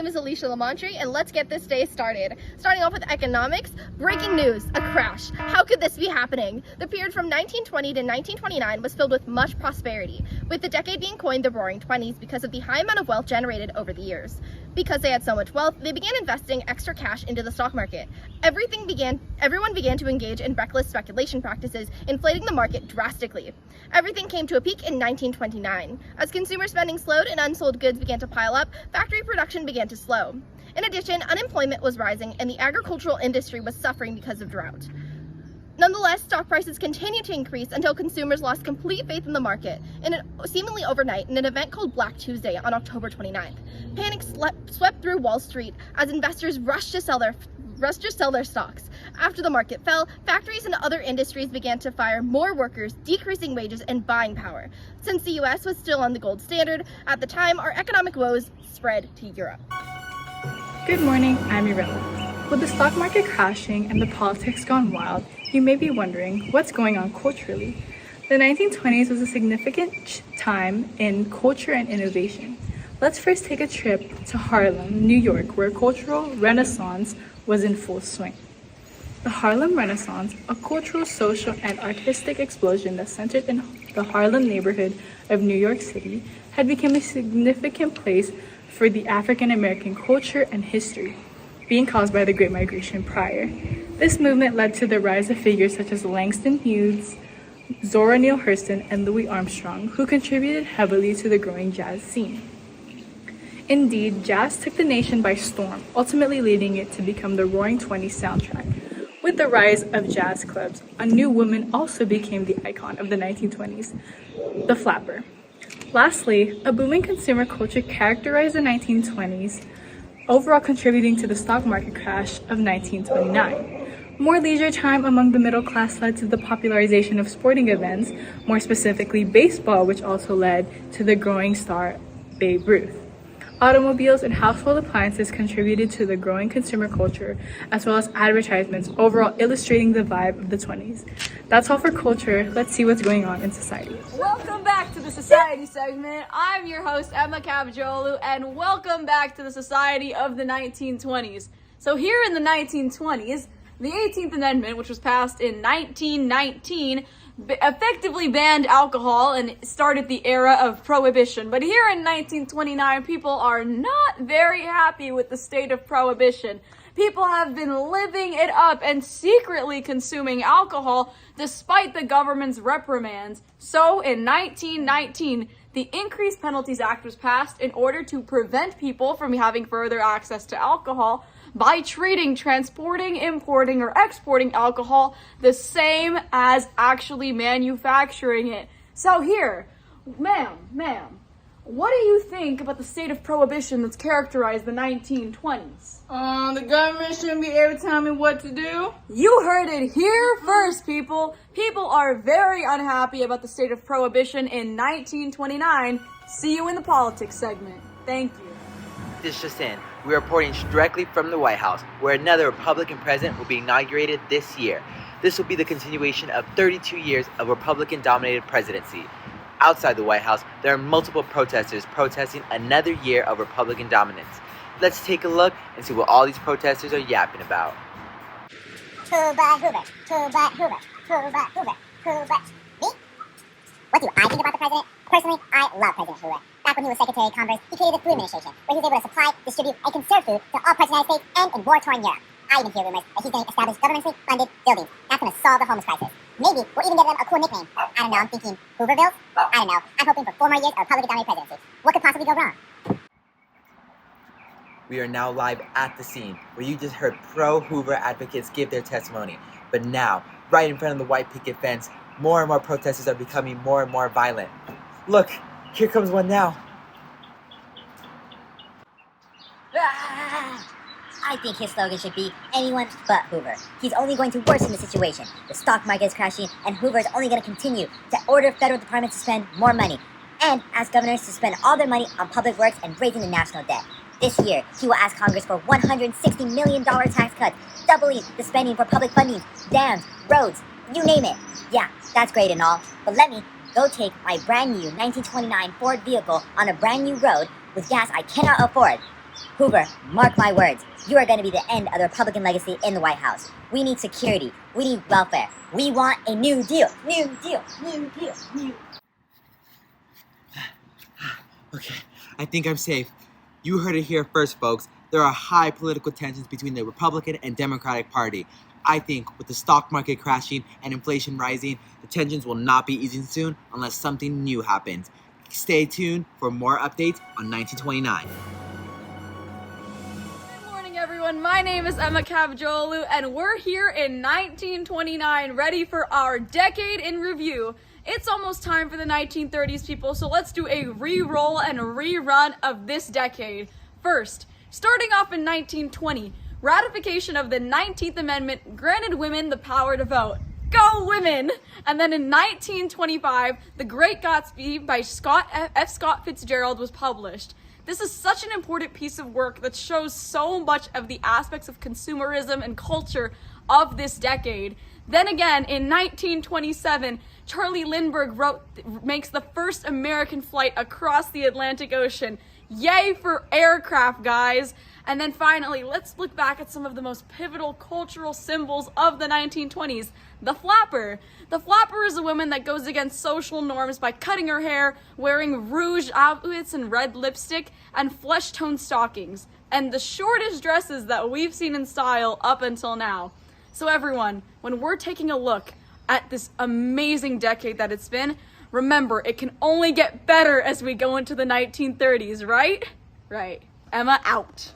name is Alicia Lamontre, and let's get this day started. Starting off with economics, breaking news, a crash. How could this be happening? The period from 1920 to 1929 was filled with much prosperity, with the decade being coined the Roaring Twenties because of the high amount of wealth generated over the years. Because they had so much wealth, they began investing extra cash into the stock market. Everyone began to engage in reckless speculation practices, inflating the market drastically. Everything came to a peak in 1929. As consumer spending slowed and unsold goods began to pile up, factory production began to slow. In addition, unemployment was rising and the agricultural industry was suffering because of drought. Nonetheless, stock prices continued to increase until consumers lost complete faith in the market, seemingly overnight in an event called Black Tuesday on October 29th. Panic swept through Wall Street as investors rushed to sell their stocks. After the market fell, factories and other industries began to fire more workers, decreasing wages and buying power. Since the US was still on the gold standard at the time, our economic woes spread to Europe. Good morning, I'm Irela. With the stock market crashing and the politics gone wild, you may be wondering what's going on culturally. The 1920s was a significant time in culture and innovation. Let's first take a trip to Harlem, New York, where cultural renaissance was in full swing. The Harlem Renaissance, a cultural, social, and artistic explosion that centered in the Harlem neighborhood of New York City, had become a significant place for the African American culture and history, being caused by the Great Migration prior. This movement led to the rise of figures such as Langston Hughes, Zora Neale Hurston, and Louis Armstrong, who contributed heavily to the growing jazz scene. Indeed, jazz took the nation by storm, ultimately leading it to become the Roaring Twenties soundtrack. With the rise of jazz clubs, a new woman also became the icon of the 1920s, the flapper. Lastly, a booming consumer culture characterized the 1920s, overall contributing to the stock market crash of 1929. More leisure time among the middle class led to the popularization of sporting events, more specifically baseball, which also led to the growing star Babe Ruth. Automobiles and household appliances contributed to the growing consumer culture, as well as advertisements, overall illustrating the vibe of the 20s. That's all for culture. Let's see what's going on in society. Welcome back to the Society segment. I'm your host, Emma Cabajolu, and welcome back to the Society of the 1920s. So here in the 1920s, the 18th Amendment, which was passed in 1919, effectively banned alcohol and started the era of prohibition. But here in 1929, people are not very happy with the state of prohibition. People have been living it up and secretly consuming alcohol despite the government's reprimands. So in 1919, the Increased Penalties Act was passed in order to prevent people from having further access to alcohol by treating, transporting, importing, or exporting alcohol the same as actually manufacturing it. So here, ma'am, what do you think about the state of prohibition that's characterized the 1920s? The government shouldn't be able to tell me what to do. You heard it here first, people. People are very unhappy about the state of prohibition in 1929. See you in the politics segment. Thank you. This just in. We're reporting directly from the White House, where another Republican president will be inaugurated this year. This will be the continuation of 32 years of Republican-dominated presidency. Outside the White House, there are multiple protesters protesting another year of Republican dominance. Let's take a look and see what all these protesters are yapping about. Who but Hoover? Who but Hoover? Who but Hoover? Who but me? What do I think about the president? Personally, I love President Hoover. Back when he was Secretary of Commerce, he created the food administration, where he was able to supply, distribute, and conserve food to all parts of the United States and in war-torn Europe. I even hear rumors that he's going to establish governmentally funded buildings. That's going to solve the homeless crisis. Maybe we'll even give them a cool nickname. I don't know, I'm thinking Hooverville? I don't know. I'm hoping for 4 more years of Republican-dominated presidency. What could possibly go wrong? We are now live at the scene, where you just heard pro-Hoover advocates give their testimony. But now, right in front of the white picket fence, more and more protesters are becoming more and more violent. Look, here comes one now. I think his slogan should be anyone but Hoover. He's only going to worsen the situation. The stock market is crashing, and Hoover is only going to continue to order federal departments to spend more money and ask governors to spend all their money on public works and raising the national debt. This year, he will ask Congress for $160 million tax cuts, doubling the spending for public funding, dams, roads, you name it. Yeah, that's great and all, but let me go take my brand new 1929 Ford vehicle on a brand new road with gas I cannot afford. Hoover, mark my words. You are going to be the end of the Republican legacy in the White House. We need security. We need welfare. We want a new deal. New deal. New deal. New. Okay, I think I'm safe. You heard it here first, folks. There are high political tensions between the Republican and Democratic Party. I think with the stock market crashing and inflation rising, the tensions will not be easing soon unless something new happens. Stay tuned for more updates on 1929. Good morning, everyone. My name is Emma Cavajolu, and we're here in 1929, ready for our decade in review. It's almost time for the 1930s, people, so let's do a re-roll and rerun of this decade. First, starting off in 1920, ratification of the 19th Amendment granted women the power to vote. Go women! And then in 1925, The Great Gatsby by F. Scott Fitzgerald was published. This is such an important piece of work that shows so much of the aspects of consumerism and culture of this decade. Then again, in 1927, Charlie Lindbergh makes the first American flight across the Atlantic Ocean. Yay for aircraft, guys! And then finally, let's look back at some of the most pivotal cultural symbols of the 1920s. The flapper. The flapper is a woman that goes against social norms by cutting her hair, wearing rouge outfits and red lipstick, and flesh-toned stockings. And the shortest dresses that we've seen in style up until now. So everyone, when we're taking a look at this amazing decade that it's been, remember, it can only get better as we go into the 1930s, right? Right. Emma out.